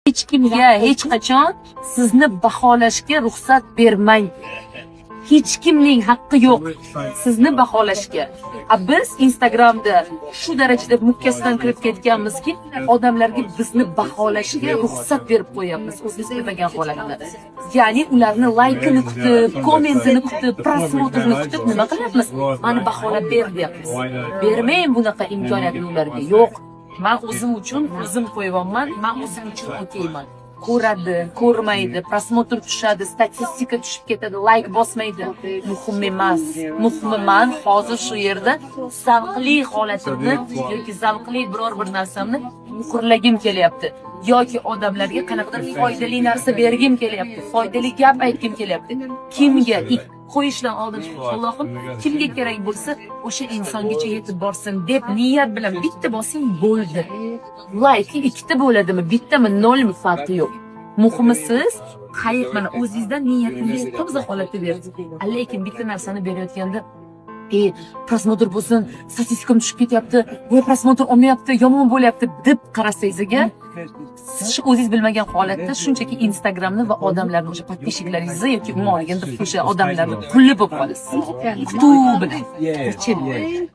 Hech kimga hech qachon sizni baholashga ruxsat bermang. Hech kimning haqqi yo'q sizni baholashga. Biz Instagramda shu darajada mukkasidan kirib ketganmizki, odamlarga bizni baholashga ruxsat berib qo'yapmiz, o'zingiz bilmagan holatda. Ya'ni ularni laykini kutib, kommentini kutib, prosmotrini kutib nima qilyapmiz? Mani baholab ber deyapmiz. Bermang bunaqa imkoniyatni ularga. Yo'q. Men o'zim uchun o'zim qo'yyapman, men o'zim uchun o'tayman. Ko'radi, ko'rmaydi, prosmotr tushadi, statistika tushib ketadi, layk bosmaydi. Muhim emas. Muhimi men hozir shu yerda zavqli holatimni yoki zavqli biror bir narsamni muhrlagim kelyapti. Yoki odamlarga qanaqadir foydali narsa bergim kelyapti, foydali gap aytgim kelyapti. Kimga qo'yishdan oldin Allohim kimga kerak bo'lsa o'sha insongacha yetib borsin deb niyat bilan bitta bosing bo'ldi. Like ikkita bo'ladimi, bittami, nolmi farqi yo'q. Muhimi siz mana o'zingizdan niyatingizni toza holatda bering. Lekin bitta narsani berayotganda prosmotr bo'lsin, statistikam tushib ketyapti, voy prosmotr olmayapti, yomon bo'lyapti deb qarasangiz agar, siz o'zingiz bilmagan holatda shunchaki Instagramni va odamlarning o'sha podpishiklaringizni yoki umuman olganda o'sha odamlarni qulli bo'lib qolasiz. Kutuv bilan.